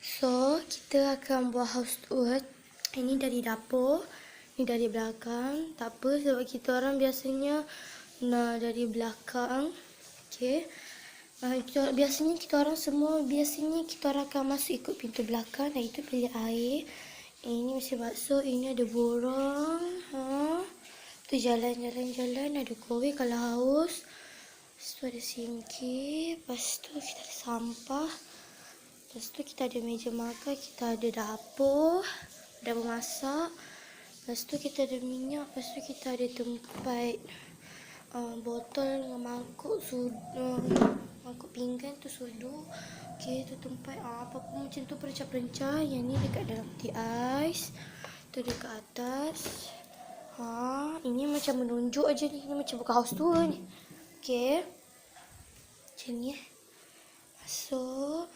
So, kita akan buat house tour. Ini dari dapur, ini dari belakang. Tak apa sebab kita orang biasanya nak dari belakang. Okey. Biasanya kita orang akan masuk ikut pintu belakang dan itu bilik air. Ini mesin basuh, ini ada borang. Tu jalan, ada korek kalau haus. Lepas tu ada sinki, lepas tu kita ada sampah. Lepas tu kita ada meja makan, kita ada dapur masak. Lepas tu kita ada minyak, lepas tu kita ada tempat botol dengan mangkuk mangkuk pinggan tu sudu. Okey, tu tempat apa-apa macam tu perencah-perencah. Yang ni dekat dalam peti ais. Tu dekat atas. Ini macam menunjuk aja ni. Ini macam buka house tour ni. Okey. Macam ni masuk.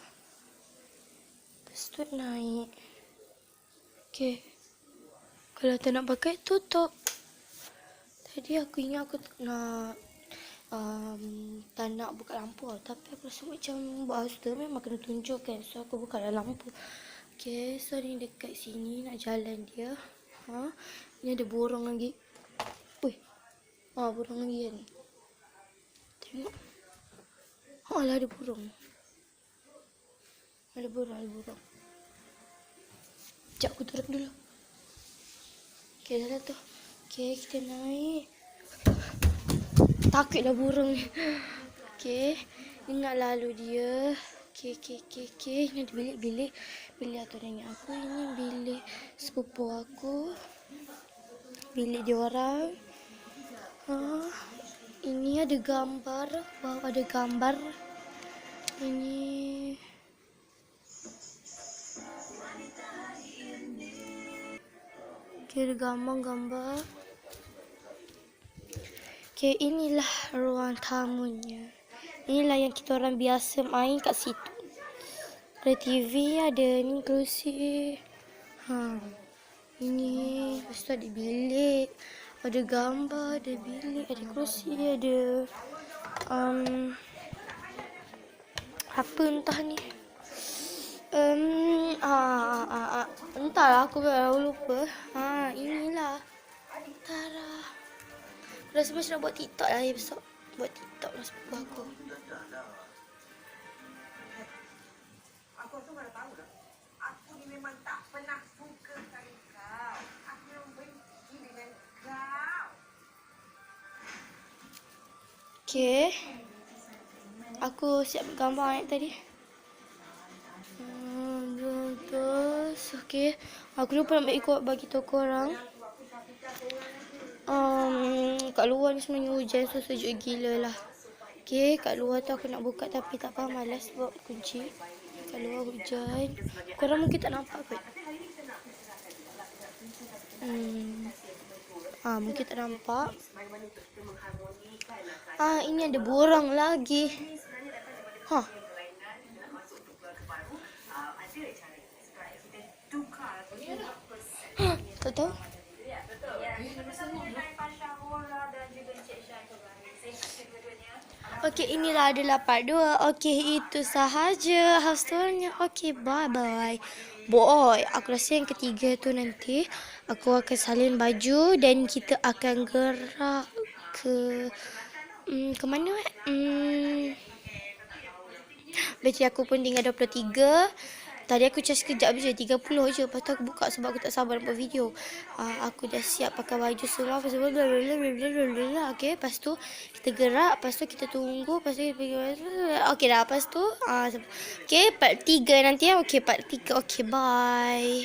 Lepas tu naik. Okey. Kalau tak nak pakai, tutup. Tadi aku ingat aku nak tak nak buka lampu tau. Tapi aku rasa macam buat house tour memang kena tunjukkan. So aku buka lampu. Okey, so ni dekat sini nak jalan dia. Ni ada borang lagi. Ui. Borang lagi kan. Tengok. Alah ada burung. Ada burung. Sekejap aku turun dulu. Okey, dah tu. Okey, kita naik. Takutlah burung ni. Okey, ni nak lalu dia. Okey. Ni ada bilik. Bilik atuk nenek aku. Ini bilik sepupu aku. Bilik dia orang. Ini ada gambar. Bawah ada gambar. Ini ada gambar. Okey, inilah ruang tamunya. Inilah yang kita orang biasa main kat situ. Ada TV, ada ni kerusi. Ini, lepas tu ada bilik. Ada gambar, ada bilik, ada kerusi, ada apa entah ni. Entahlah, aku baru lupa. Inilah. Tara. Aku rasa macam nak buat TikTok lah besok. Buat TikTok lah sepupu aku. Aku tu mana tahu dah. Aku ni memang tak pernah suka dengan kau. Aku memang benci dengan kau. Okey. Aku siap gambar anak tadi. Terus, okey. Aku lupa nak bagi tahu korang. Kat luar ni sebenarnya hujan, so sejuk gila lah. Okey, kat luar tu aku nak buka tapi tak apa, malas sebab kunci. Kat luar hujan. Korang mungkin tak nampak kot. Mungkin tak nampak. Ini ada borang lagi. Tak tahu. Okey, inilah adalah part 2. Okey, itu sahaja house tournya. Okey, bye-bye. Boy, aku rasa yang ketiga tu nanti aku akan salin baju dan kita akan gerak ke mana? Bateri aku pun tinggal 23. Tadi aku charge sekejap je, 30 je. Lepas tu aku buka sebab aku tak sabar nak buat video. Aku dah siap pakai baju semua. Okey, lepas tu kita gerak. Lepas tu kita tunggu. Lepas tu kita pergi. Okey dah, lepas tu. Okey, part 3 nanti. Okey, part 3. Okey, bye.